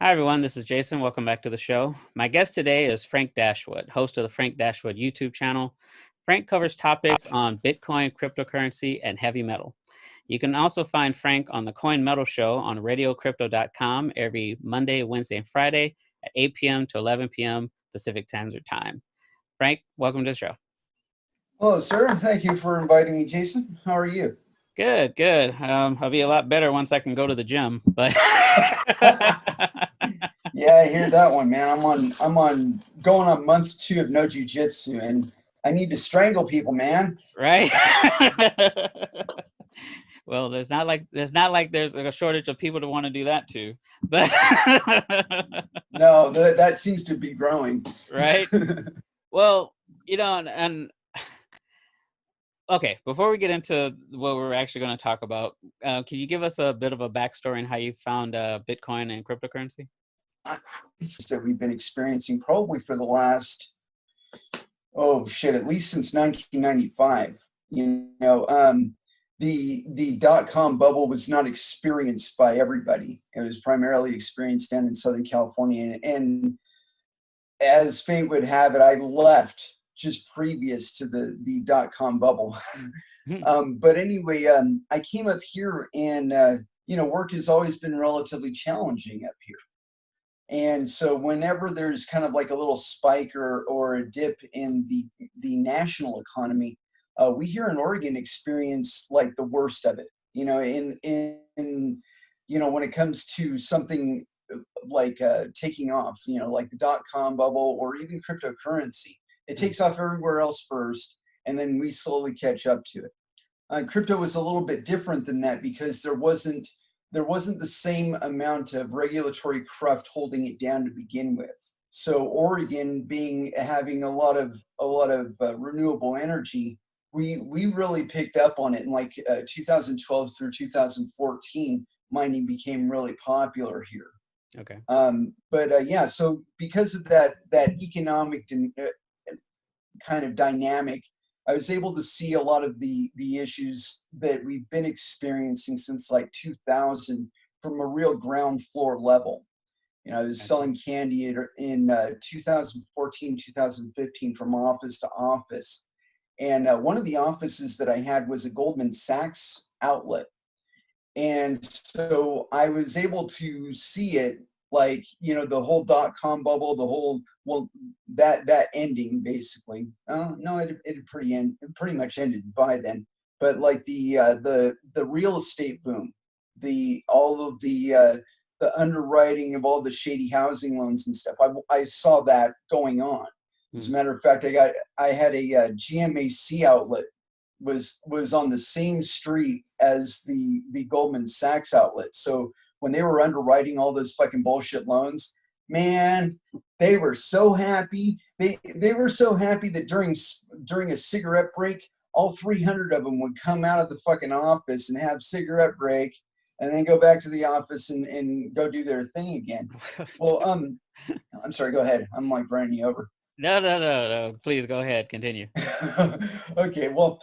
Hi, everyone. This is Jason. Welcome back to the show. My guest today is Frank Dashwood, host of the Frank Dashwood YouTube channel. Frank covers topics on Bitcoin, cryptocurrency, and heavy metal. You can also find Frank on the Coin Metal Show on radiocrypto.com every Monday, Wednesday, and Friday at 8 p.m. to 11 p.m. Pacific Standard Time. Frank, welcome to the show. Hello, sir. Thank you for inviting me, Jason. How are you? Good, good. I'll be a lot better once I can go to the gym, but Yeah, I hear that one, man. I'm on going on month 2 of no jujitsu, and I need to strangle people, man. right? Well, there's a shortage of people to want to do that too, but No, that seems to be growing. right. Well, and okay, before we get into what we're actually going to talk about, can you give us a bit of a backstory on how you found Bitcoin and cryptocurrency? That we've been experiencing probably for the last, oh shit, at least since 1995. The dot-com bubble was not experienced by everybody. It was primarily experienced down in Southern California, and as fate would have it, I left just previous to the dot-com bubble. But anyway, I came up here, and work has always been relatively challenging up here. And so whenever there's kind of like a little spike or a dip in the national economy, we here in Oregon experience like the worst of it. When it comes to something like taking off, like the dot-com bubble or even cryptocurrency, it takes off everywhere else first, and then we slowly catch up to it. Crypto was a little bit different than that because there wasn't the same amount of regulatory cruft holding it down to begin with. So Oregon having a lot of renewable energy, we really picked up on it in like 2012 through 2014. Mining became really popular here. Okay. But so because of that economic kind of dynamic, I was able to see a lot of the issues that we've been experiencing since like 2000 from a real ground floor level. I was selling candy in 2014, 2015 from office to office. And one of the offices that I had was a Goldman Sachs outlet. And so I was able to see it, like, the whole dot-com bubble, that ending basically. No, it pretty much ended by then. But like the real estate boom, all of the underwriting of all the shady housing loans and stuff, I saw that going on. As a matter of fact, I had a GMAC outlet was on the same street as the Goldman Sachs outlet. So when they were underwriting all those fucking bullshit loans, man, they were so happy. They were so happy that during a cigarette break, all 300 of them would come out of the fucking office and have cigarette break, and then go back to the office and go do their thing again. Well, I'm sorry. Go ahead. I'm like running you over. No. Please go ahead. Continue. Okay. Well,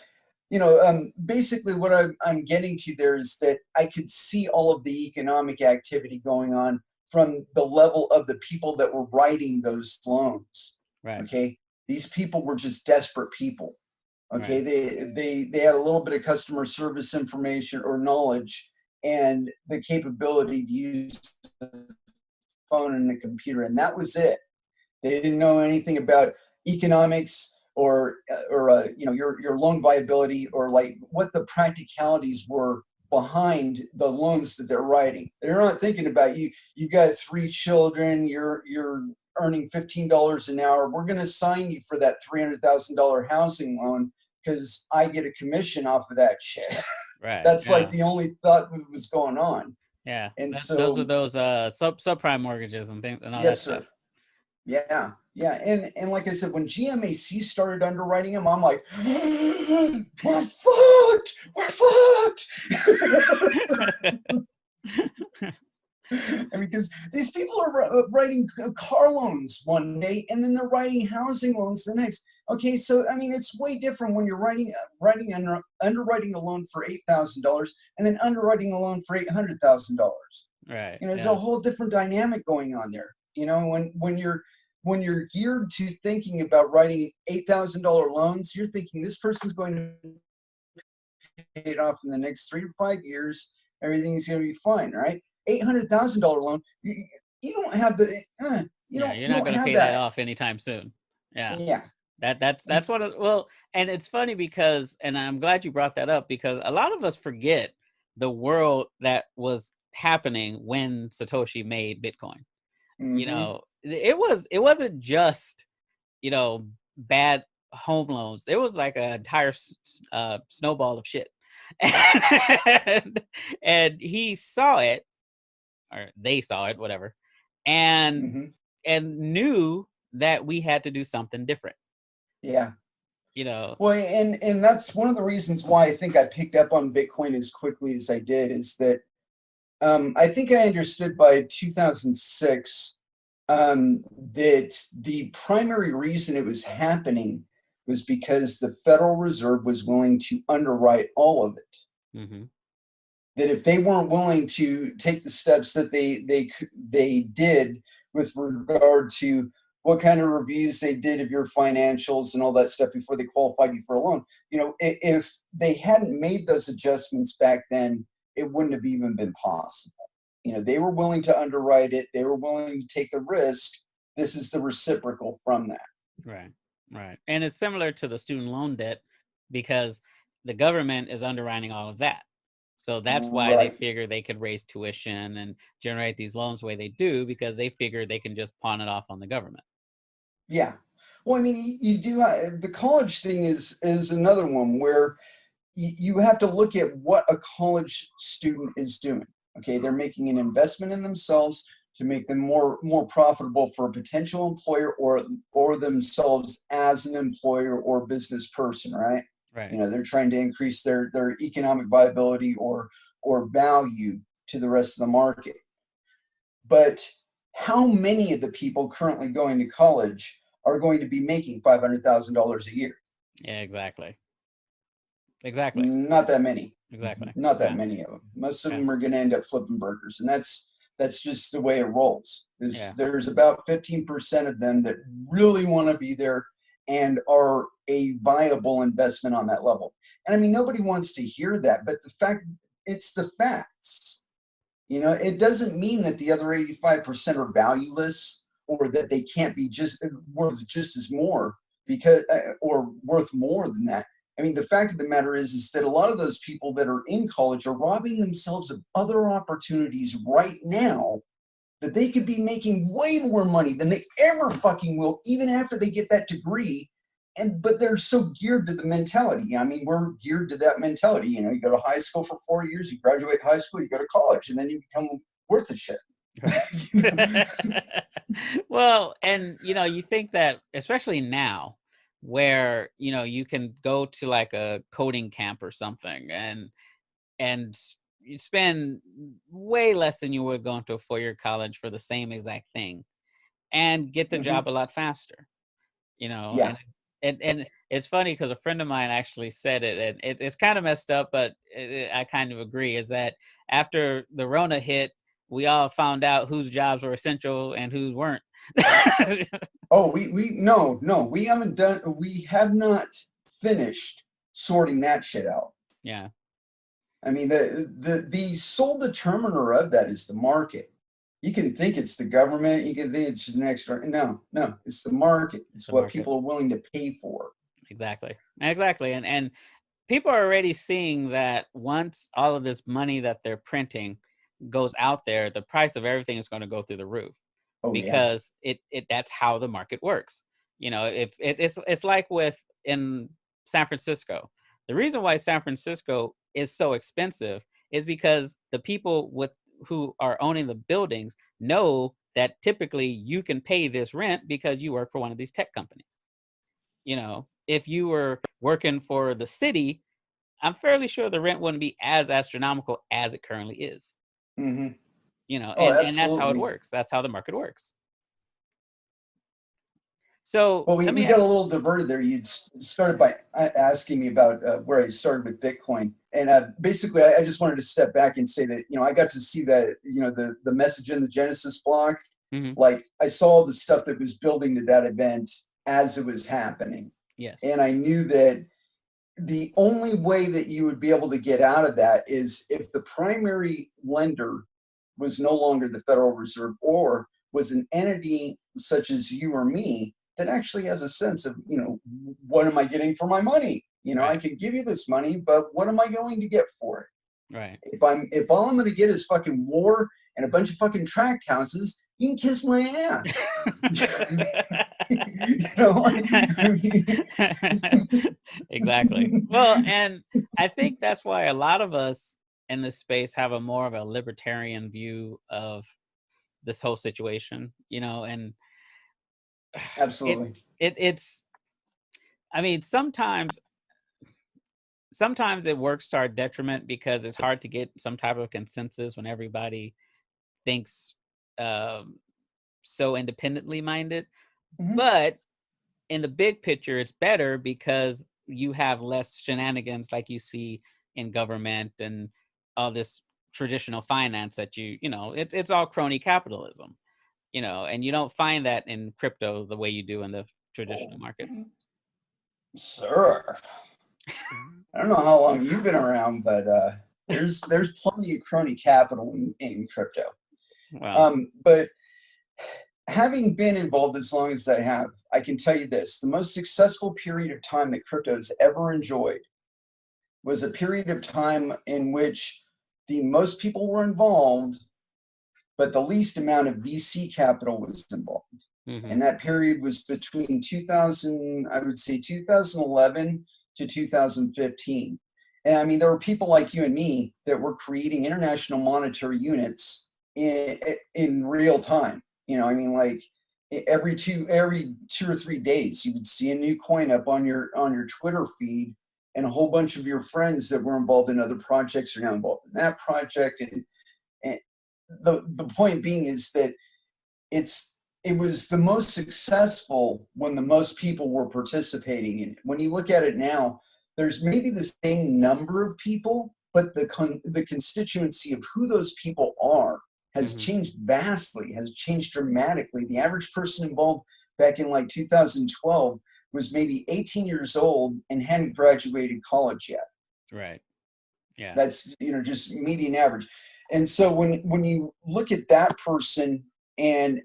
basically what I'm getting to there is that I could see all of the economic activity going on from the level of the people that were writing those loans. Right. Okay. These people were just desperate people. Okay. Right. They had a little bit of customer service information or knowledge and the capability to use the phone and the computer. And that was it. They didn't know anything about economics or your loan viability, or like what the practicalities were behind the loans that they're writing. They're not thinking about you've got 3 children, you're earning $15 an hour. We're going to sign you for that $300,000 housing loan because I get a commission off of that shit. Right. That's like the only thought that was going on. Yeah. And those were those subprime mortgahages and things and all yes, that stuff. sir. Yeah. And like I said, when GMAC started underwriting them, I'm like, we're fucked. I mean, because these people are writing car loans one day, and then they're writing housing loans the next. Okay, so I mean, it's way different when you're underwriting a loan for $8,000 and then underwriting a loan for $800,000. Right. You know, there's a Yeah. whole different dynamic going on there. You know, when you're geared to thinking about writing $8,000 loans, you're thinking this person's going to pay it off in the next 3 to 5 years. Everything's going to be fine, right? $800,000 loan, you don't have the Yeah. You're you not don't going to have pay that that. off anytime soon. Yeah. Yeah. That's what well, and it's funny because, and I'm glad you brought that up, because a lot of us forget the world that was happening when Satoshi made Bitcoin. You Mm-hmm. know, it wasn't just, you know, bad home loans. There was like an entire snowball of shit. And he saw it, or they saw it, whatever, and Mm-hmm. knew that we had to do something different. Yeah. You know. Well, and that's one of the reasons why I think I picked up on Bitcoin as quickly as I did, is that I think I understood by 2006 that the primary reason it was happening was because the Federal Reserve was willing to underwrite all of it. Mm-hmm. That if they weren't willing to take the steps that they did with regard to what kind of reviews they did of your financials and all that stuff before they qualified you for a loan, you know, if they hadn't made those adjustments back then, it wouldn't have even been possible. You know, they were willing to underwrite it. They were willing to take the risk. This is the reciprocal from that. Right. Right. And it's similar to the student loan debt, because the government is underwriting all of that. So that's why they Right. figure they could raise tuition and generate these loans the way they do, because they figure they can just pawn it off on the government. Yeah. Well, I mean, you do the college thing is another one where you have to look at what a college student is doing. Okay, they're making an investment in themselves to make them more profitable for a potential employer, or themselves as an employer or business person, right? Right. You know, they're trying to increase their economic viability or value to the rest of the market. But how many of the people currently going to college are going to be making $500,000 a year? Yeah, exactly. Exactly. Not that many. Exactly. Not that Yeah. many of them. Most of Yeah. them are going to end up flipping burgers, and that's just the way it rolls. Yeah. There's about 15% of them that really want to be there and are a viable investment on that level. And I mean, nobody wants to hear that, but it's the facts. You know, it doesn't mean that the other 85% are valueless, or that they can't be just worth just as more, because or worth more than that. I mean, the fact of the matter is that a lot of those people that are in college are robbing themselves of other opportunities right now, that they could be making way more money than they ever fucking will, even after they get that degree. But they're so geared to the mentality. I mean, we're geared to that mentality. You know, you go to high school for 4 years, you graduate high school, you go to college, and then you become worth a shit. Right. Well, and you know, you think that, especially now, where you know you can go to like a coding camp or something, and you spend way less than you would going to a 4-year college for the same exact thing, and get the Hmm. job a lot faster. You know, Yeah. and it's funny because a friend of mine actually said it, and it's kind of messed up, but I kind of agree. Is that after the Rona hit, we all found out whose jobs were essential and whose weren't. Oh, no, we haven't done. We have not finished sorting that shit out. Yeah. I mean, the sole determiner of that is the market. You can think it's the government. You can think it's an extra. No, it's the market. It's It's the what market. people are willing to pay for. Exactly. Exactly. And people are already seeing that once all of this money that they're printing goes out there, the price of everything is going to go through the roof, Oh yeah. because it that's how the market works. You know, if it's like with in San Francisco. The reason why San Francisco is so expensive is because the people with who are owning the buildings know that typically you can pay this rent because you work for one of these tech companies. You know, if you were working for the city, I'm fairly sure the rent wouldn't be as astronomical as it currently is. Hmm. You know, Oh, and that's how it absolutely. works. That's how the market works. So Well, let we me got a ask. little diverted there. You started by asking me about where I started with Bitcoin, and basically, I just wanted to step back and say that I got to see that the message in the Genesis block. Hmm. Like I saw the stuff that was building to that event as it was happening, Yes. and I knew that the only way that you would be able to get out of that is if the primary lender was no longer the Federal Reserve or was an entity such as you or me that actually has a sense of, what am I getting for my money? I Right. could give you this money, but what am I going to get for it? Right. If all I'm going to get is fucking war and a bunch of fucking tract houses, you can kiss my ass. I mean, Exactly. Well, and I think that's why a lot of us in this space have a more of a libertarian view of this whole situation, and it absolutely. it's I mean, sometimes it works to our detriment because it's hard to get some type of consensus when everybody thinks um, so independently minded. Mhm. But in the big picture, it's better because you have less shenanigans like you see in government and all this traditional finance that it's all crony capitalism, and you don't find that in crypto the way you do in the traditional Oh, markets. sir. I don't know how long you've been around, but there's plenty of crony capital in crypto. Well, But having been involved as long as I have, I can tell you this: the most successful period of time that crypto has ever enjoyed was a period of time in which the most people were involved, but the least amount of VC capital was involved. hmm And that period was between 2000, I would say 2011 to 2015. And I mean, there were people like you and me that were creating international monetary units in real time. I mean, like every two or 3 days, you would see a new coin up on your Twitter feed, and a whole bunch of your friends that were involved in other projects are now involved in that project. And the point being is that it was the most successful when the most people were participating in it. When you look at it now, there's maybe the same number of people, but the constituency of who those people are has hmm changed vastly, has changed dramatically. The average person involved back in like 2012 was maybe 18 years old and hadn't graduated college yet. right. Yeah. That's just median average. And so when you look at that person and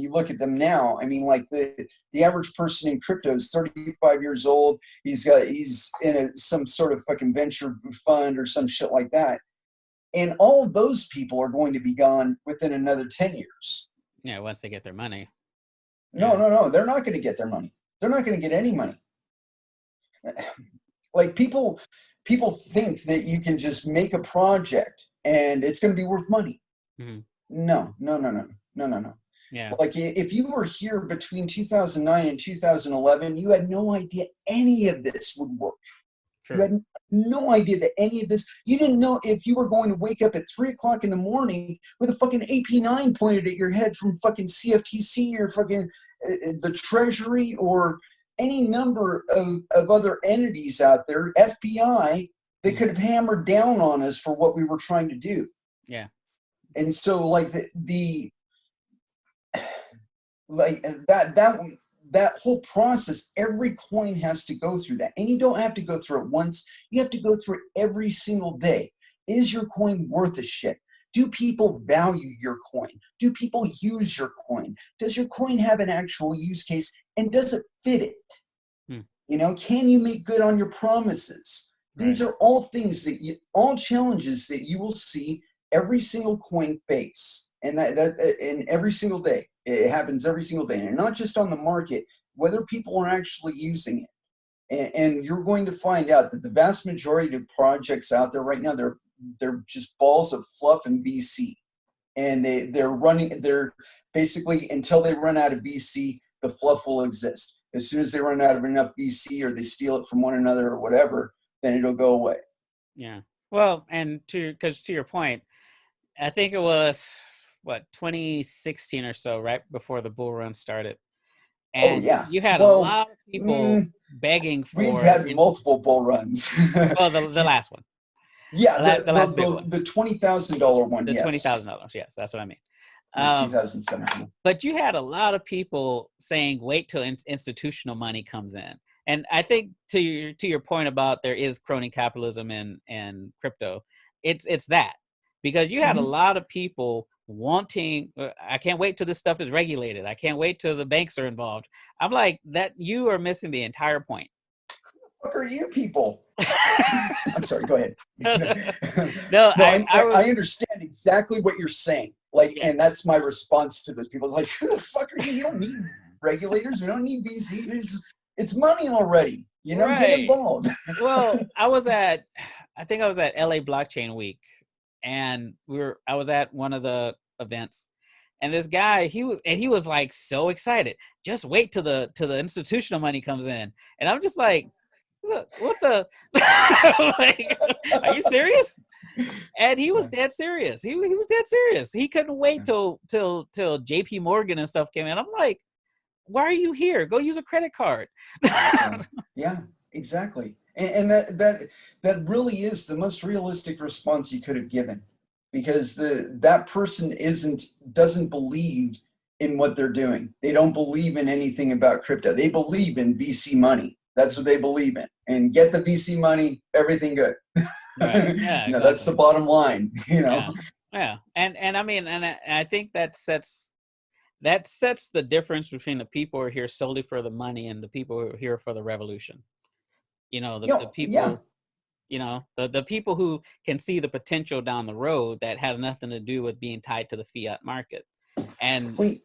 you look at them now, I mean, like the average person in crypto is 35 years old. He's in some sort of fucking venture fund or some shit like that. And all of those people are going to be gone within another 10 years. Yeah. Once they get their money. No, Yeah. no, no. They're not going to get their money. They're not going to get any money. Like people think that you can just make a project and it's going to be worth money. hmm No, no, no, no, no, no, no. Yeah. Like if you were here between 2009 and 2011, you had no idea any of this would work. You True. had no idea that any of this, you didn't know if you were going to wake up at 3 o'clock in the morning with a fucking AP9 pointed at your head from fucking CFTC or fucking the Treasury or any number of other entities out there, FBI, that Mhm. could have hammered down on us for what we were trying to do. Yeah. And so like the like that whole process, every coin has to go through that, and you don't have to go through it once. You have to go through it every single day. Is your coin worth a shit? Do people value your coin? Do people use your coin? Does your coin have an actual use case, and does it fit it? Hmm. Can you make good on your promises? These Right. are all things all challenges that you will see every single coin face, and and every single day. It happens every single day, and not just on the market, whether people are actually using it. And you're going to find out that the vast majority of projects out there right now, they're just balls of fluff and VC, and they're basically, until they run out of VC, the fluff will exist. As soon as they run out of enough VC or they steal it from one another or whatever, then it'll go away. Yeah. Well, and because to your point, I think it was what 2016 or so, right before the bull run started. Oh and yeah. you had a Well, lot of people begging we've for had multiple bull runs. well, the last one, Yeah, the last big one, the $20,000 one, the yes, $20,000. Yes, that's what I mean. was Um, 2017. but you had a lot of people saying, "Wait till institutional money comes in." And I think to your point about there is crony capitalism and crypto, it's that because you had a Mhm. lot of people wanting. I can't wait till this stuff is regulated. I can't wait till the banks are involved. I'm like that. You are missing the entire point. What are you people? I'm sorry. Go ahead. No, No, I was I understand exactly what you're saying. Like, yeah. and that's my response to those people. It's like, who the fuck are you? You don't need regulators. You don't need VC. It's money already. You know, get Right. involved. Well, I think I was at LA Blockchain Week, and I was at one of the events, and this guy he was like so excited. Just wait till the institutional money comes in, and I'm just like, what the like, are you serious? And he was Yeah. dead serious. He was dead serious. He couldn't wait till JP Morgan and stuff came in. I'm like, why are you here? Go use a credit card. Yeah, yeah, exactly. And that really is the most realistic response you could have given, because that person doesn't believe in what they're doing. They don't believe in anything about crypto. They believe in VC money. That's what they believe in. And get the VC money, everything good. Right. Yeah, That's the exactly. bottom line, Yeah. Yeah. And I mean, and I think that sets the difference between the people who are here solely for the money and the people who are here for the revolution. The Yeah. people, the people who can see the potential down the road that has nothing to do with being tied to the fiat market. And Wait,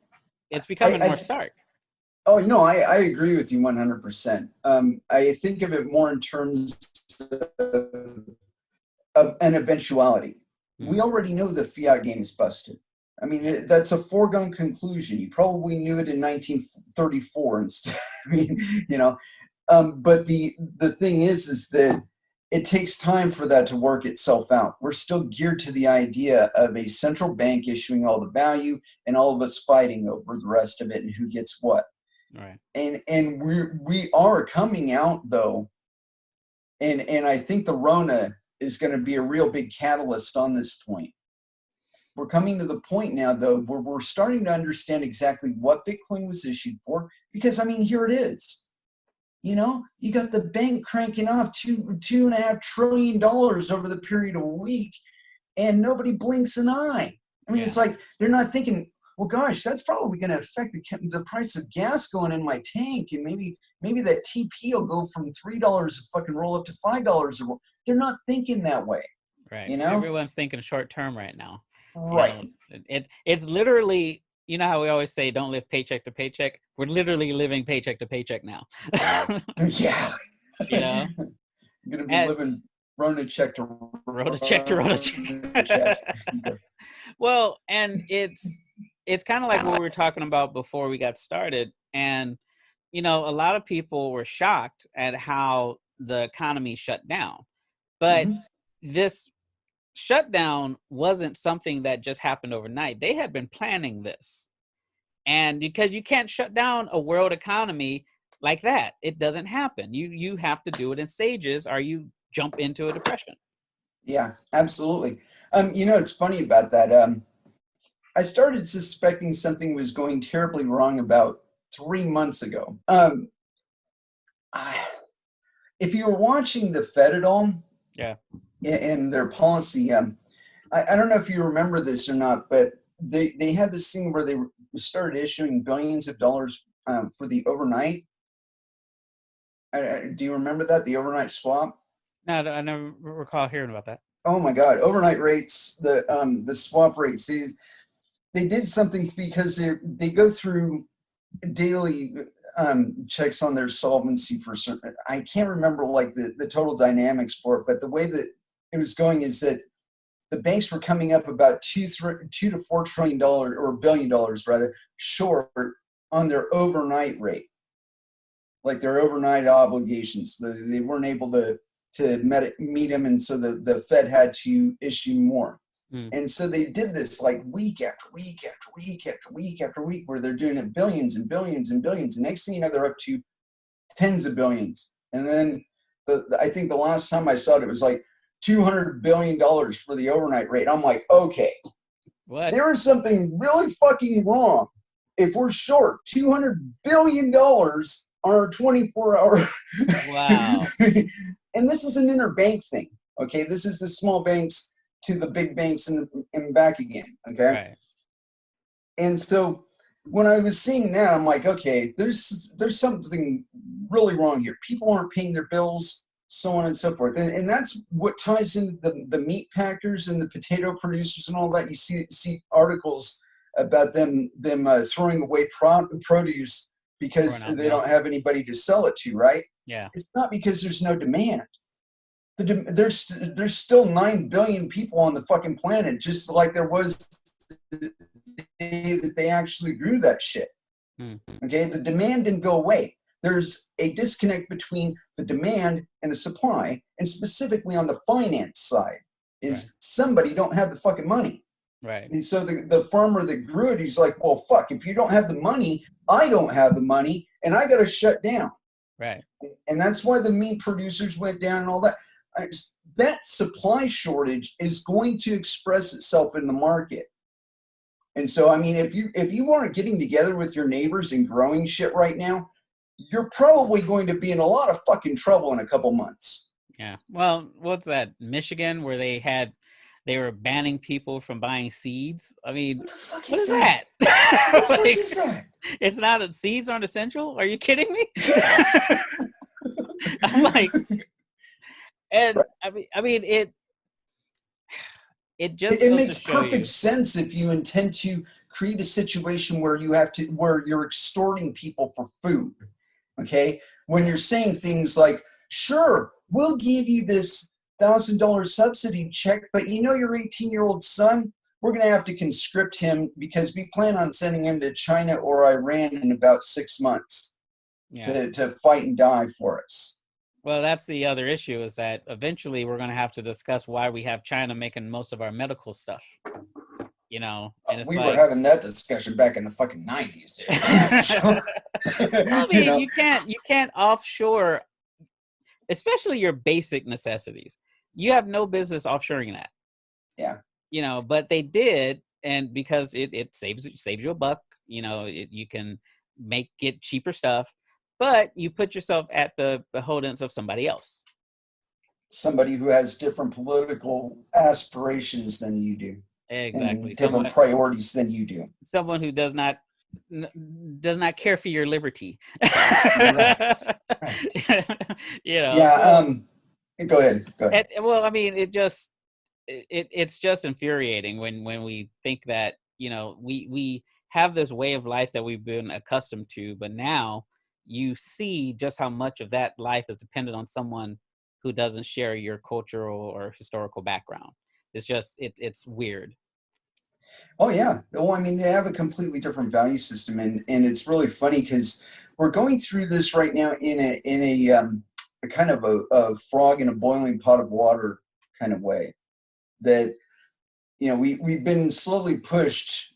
it's becoming I more stark. oh no, I agree with you 100%. I think of it more in terms of an eventuality. We Mm, already know the fiat game is busted. I mean, that's a foregone conclusion. You probably knew it in 1934 instead. I mean, you know, but the thing is that it takes time for that to work itself out. We're still geared to the idea of a central bank issuing all the value and all of us fighting over the rest of it and who gets what. right. And we are coming out though, and I think the Rona is going to be a real big catalyst on this point. We're coming to the point now though where we're starting to understand exactly what Bitcoin was issued for, because I mean, here it is. You know, you got the bank cranking off $2.5 trillion over the period of a week, and nobody blinks an eye. I mean, Yeah. it's like they're not thinking, well, gosh, that's probably going to affect the price of gas going in my tank, and maybe that TP will go from $3 a fucking roll up to $5 a roll. They're not thinking that way, Right. you know? Everyone's thinking short term right now. Right. It's literally, how we always say don't live paycheck to paycheck. We're literally living paycheck to paycheck now. Yeah. you know, I'm gonna be and living Rona check to wrote a check to wrote a Rona check. check. Well, and it's kind of like what we were talking about before we got started. And, a lot of people were shocked at how the economy shut down. But Mhm. this shutdown wasn't something that just happened overnight. They had been planning this. And because you can't shut down a world economy like that, it doesn't happen. You have to do it in stages or you jump into a depression. Yeah, absolutely. It's funny about that. I started suspecting something was going terribly wrong about 3 months ago. If you were watching the Fed at all Yeah. and their policy, I don't know if you remember this or not, but they had this thing where they started issuing billions of dollars for the overnight. Do you remember that, the overnight swap? No, I never recall hearing about that. Oh my God, overnight rates, the swap rates. They did something because they go through daily checks on their solvency for certain. I can't remember like the total dynamics for it, but the way that it was going is that the banks were coming up about $2 to $4 trillion or $1 billion rather short on their overnight rate, like their overnight obligations. They weren't able to meet them, and so the Fed had to issue more. Mm. And so they did this like week after week after week after week after week, where they're doing it billions and billions and billions. And next thing you know, they're up to tens of billions. And then I think the last time I saw it was like $200 billion for the overnight rate. I'm like, okay, What? there is something really fucking wrong if we're short $200 billion on our 24-hour. Wow. And this is an interbank thing. Okay, this is the small banks to the big banks and back again. Okay, Right. and so when I was seeing that, I'm like, okay, there's something really wrong here. People aren't paying their bills, so on and so forth. And that's what ties into the meat packers and the potato producers and all that. You see articles about them throwing away produce because Throwing out they milk. don't have anybody to sell it to, right? Yeah. It's not because there's no demand. There's still 9 billion people on the fucking planet, just like there was the day that they actually grew that shit. Mm. Okay, the demand didn't go away. There's a disconnect between the demand and the supply, and specifically on the finance side, is somebody don't have the fucking money. Right. And so the farmer that grew it, he's like, well, fuck, if you don't have the money, I don't have the money, and I got to shut down. Right. And that's why the meat producers went down and all that. That supply shortage is going to express itself in the market. And so, I mean, if you aren't getting together with your neighbors and growing shit right now, you're probably going to be in a lot of fucking trouble in a couple months. Yeah. Well, what's that? Michigan, where they were banning people from buying seeds. I mean, What the fuck what is that? that? What the fuck Like, is that? it's not seeds aren't essential. Are you kidding me? I'm like, and I mean it just It goes to makes show perfect you. sense if you intend to create a situation where where you're extorting people for food. Okay, when you're saying things like, sure, we'll give you this $1,000 subsidy check, but you know your 18-year-old son, we're going to have to conscript him because we plan on sending him to China or Iran in about 6 months to fight and die for us. Well, that's the other issue, is that eventually we're going to have to discuss why we have China making most of our medical stuff. You know, and it's We like, were having that discussion back in the fucking 90s, dude. I mean, you can't offshore, especially your basic necessities. You have no business offshoring that. Yeah. You know, but they did, and because it saves you a buck. You know, you can get cheaper stuff, but you put yourself at the beholden of somebody else. Somebody who has different political aspirations than you do. Exactly. And different priorities than you do. Someone who does not care for your liberty. Right. You know. Yeah. Go ahead. Well, I mean, it's just infuriating when we think that, you know, we have this way of life that we've been accustomed to, but now you see just how much of that life is dependent on someone who doesn't share your cultural or historical background. It's just it's weird. Oh yeah. Well, I mean, they have a completely different value system, and it's really funny because we're going through this right now in a kind of a frog in a boiling pot of water kind of way. That, you know, we've been slowly pushed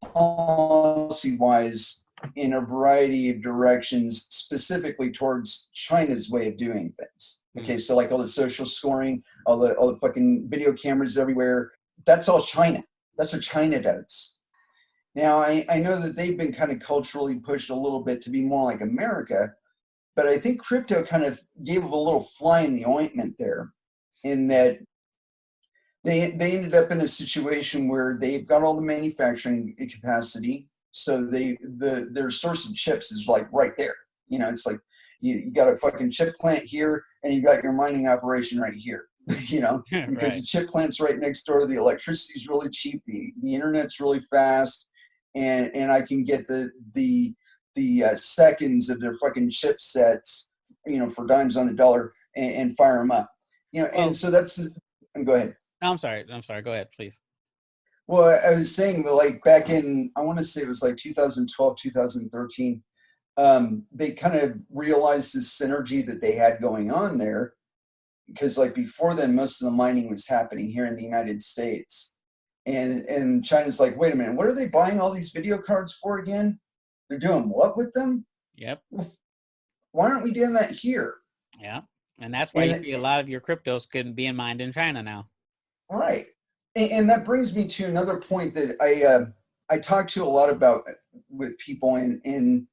policy-wise in a variety of directions, specifically towards China's way of doing things. Okay, so like all the social scoring, all the fucking video cameras everywhere, that's all China. That's what China does. Now, I know that they've been kind of culturally pushed a little bit to be more like America, but I think crypto kind of gave a little fly in the ointment there, in that they ended up in a situation where they've got all the manufacturing capacity, so their source of chips is like right there. You know, it's like you got a fucking chip plant here, and you got your mining operation right here. You know, because Right. the chip plant's right next door. The electricity's really cheap. The internet's really fast, and I can get the seconds of their fucking chipsets, you know, for dimes on the dollar, and fire them up. You know, and so that's. And go ahead. I'm sorry. Go ahead, please. Well, I was saying, like, back in, I want to say it was like 2012, 2013, they kind of realized this synergy that they had going on there, because like before then, most of the mining was happening here in the United States. And China's like, wait a minute, what are they buying all these video cards for again? They're doing what with them? Yep. Why aren't we doing that here? Yeah. And that's why you see a lot of your cryptos being mined in China now. Right. And that brings me to another point that I talk to a lot about with people, and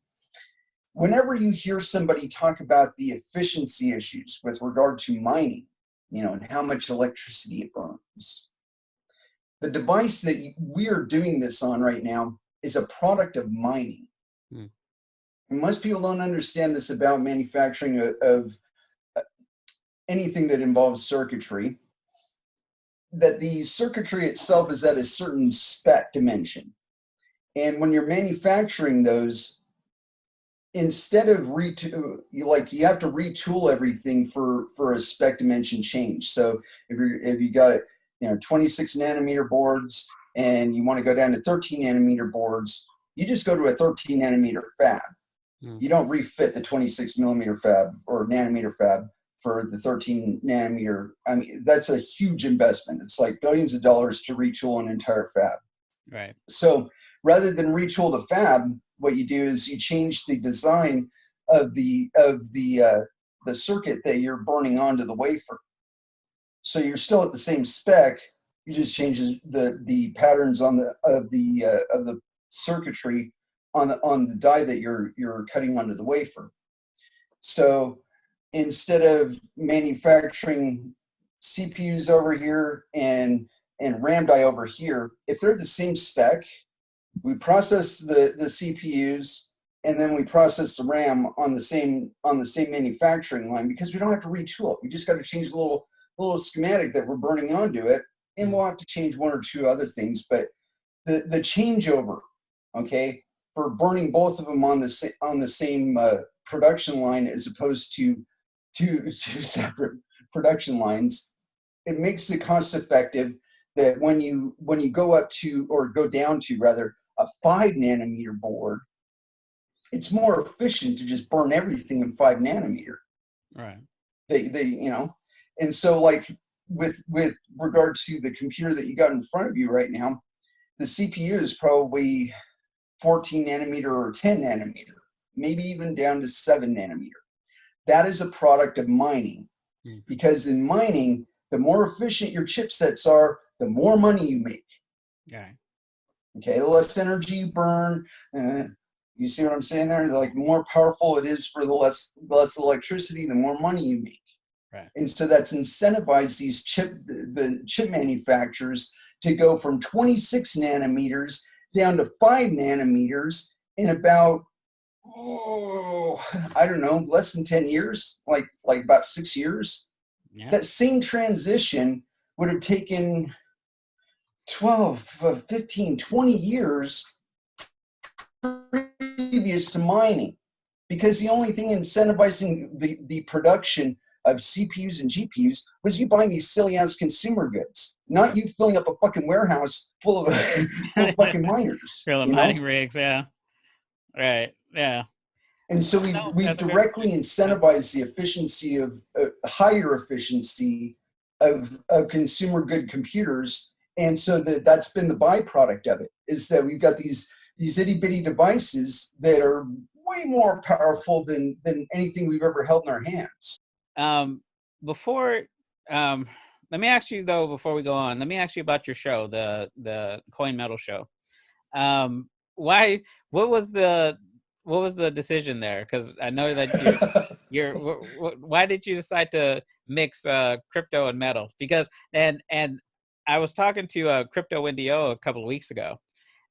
whenever you hear somebody talk about the efficiency issues with regard to mining, and how much electricity it burns, the device that we are doing this on right now is a product of mining. And most people don't understand this about manufacturing of anything that involves circuitry, that the circuitry itself is at a certain spec dimension. And when you're manufacturing those, instead of you have to retool everything for a spec dimension change. So if you got 26 nanometer boards and you want to go down to 13 nanometer boards, you just go to a 13 nanometer fab. You don't refit the 26 millimeter fab or nanometer fab for the 13 nanometer. I mean, that's a huge investment. It's like billions of dollars to retool an entire fab. Right. So rather than retool the fab, what you do is you change the design of the circuit that you're burning onto the wafer. So you're still at the same spec. You just change the patterns of the circuitry on the die that you're cutting onto the wafer. So instead of manufacturing CPUs over here and RAM die over here, if they're the same spec, we process the CPUs and then we process the RAM on the same manufacturing line, because we don't have to retool it. We just got to change the little schematic that we're burning onto it, and we'll have to change one or two other things. But the changeover, okay, for burning both of them on the same production line as opposed to two separate production lines, it makes it cost effective. That when you go up to, or go down to rather, a 5 nanometer board, it's more efficient to just burn everything in 5 nanometer. Right. And so like with regard to the computer that you got in front of you right now, the CPU is probably 14 nanometer or 10 nanometer, maybe even down to 7 nanometer. That is a product of mining, because in mining, the more efficient your chipsets are, the more money you make. Right. Okay, the less energy you burn. You see what I'm saying there? Like, the more powerful it is for the less electricity, the more money you make. Right. And so that's incentivized the chip manufacturers to go from 26 nanometers down to 5 nanometers in about, I don't know, less than 10 years, like about 6 years. Yeah. That same transition would have taken 12, 15, 20 years previous to mining, because the only thing incentivizing the production of CPUs and GPUs was you buying these silly ass consumer goods, not you filling up a fucking warehouse full of fucking miners. Full of mining rigs, yeah. Right, yeah. And so we directly incentivize the efficiency of higher efficiency of consumer good computers. And so that's been the byproduct of it, is that we've got these itty bitty devices that are way more powerful than anything we've ever held in our hands. Let me ask you though, before we go on, let me ask you about your show, the Coin Metal show. What was the decision there? Because I know that why did you decide to mix crypto and metal? Because and I was talking to Crypto NDO a couple of weeks ago,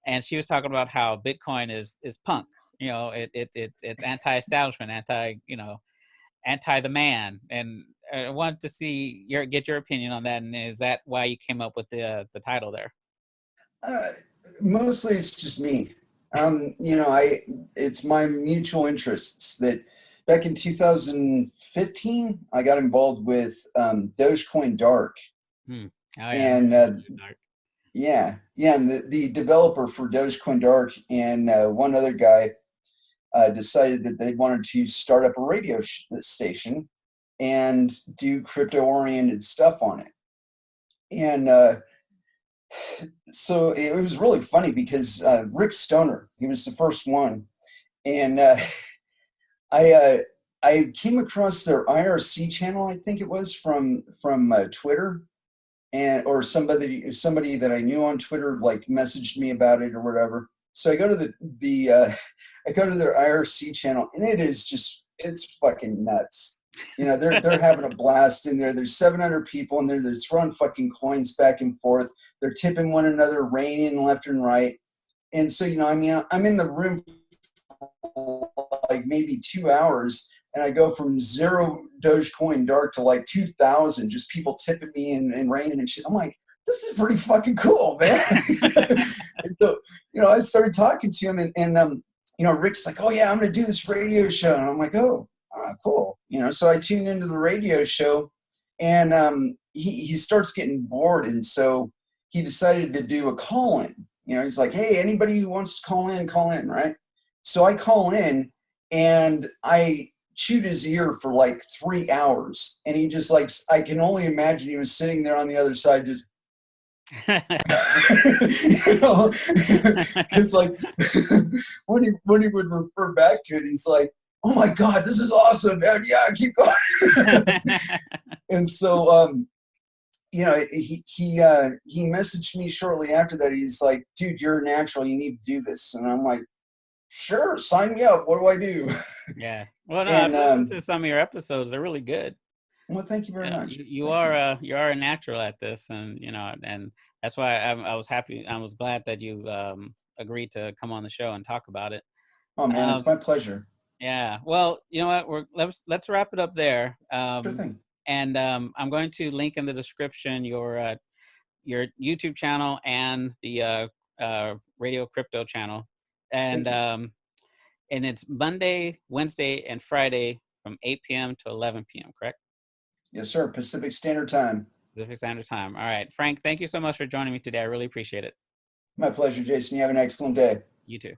and she was talking about how Bitcoin is punk. It's anti-establishment, anti the man. And I wanted to get your opinion on that. And is that why you came up with the title there? Mostly it's just me. It's my mutual interests that back in 2015, I got involved with Dogecoin Dark. Oh, yeah. And and the developer for Dogecoin Dark and one other guy decided that they wanted to start up a radio station and do crypto-oriented stuff on it. And so it was really funny because Rick Stoner, he was the first one, and I I came across their IRC channel, I think it was from Twitter, and or somebody that I knew on Twitter like messaged me about it or whatever. So I go to I go to their IRC channel, and it's fucking nuts. You know, they're having a blast in there. There's 700 people in there. They're throwing fucking coins back and forth. They're tipping one another, raining left and right. And so, you know, I mean, I'm in the room for like maybe 2 hours, and I go from 0 Dogecoin dark to like 2,000, just people tipping me and raining and shit. I'm like, this is pretty fucking cool, man. And so, you know, I started talking to him, and you know, Rick's like, oh yeah, I'm gonna do this radio show, and I'm like, oh, cool. You know, so I tuned into the radio show, and he starts getting bored, and so he decided to do a call-in. You know, he's like, hey, anybody who wants to call in, right? So I call in, and I chewed his ear for like 3 hours, and he just like, I can only imagine he was sitting there on the other side just you know, it's like when he would refer back to it, he's like, oh my god, this is awesome, man. Yeah, keep going. And so you know, he messaged me shortly after that. He's like, dude, you're a natural, you need to do this. And I'm like, sure, sign me up. What do I do? Yeah. Well, no, And I've listened to some of your episodes. They're really good. well, thank you very much. You are a natural at this, and you know, and that's why I was happy. I was glad that you agreed to come on the show and talk about it. Oh man, it's my pleasure. Yeah. Well, you know what? Let's wrap it up there. Sure thing. And I'm going to link in the description your YouTube channel and the Radio Crypto channel, and it's Monday, Wednesday, and Friday from 8 p.m. to 11 p.m. Correct? Yes, sir. Pacific Standard Time. Pacific Standard Time. All right, Frank. Thank you so much for joining me today. I really appreciate it. My pleasure, Jason. You have an excellent day. You too.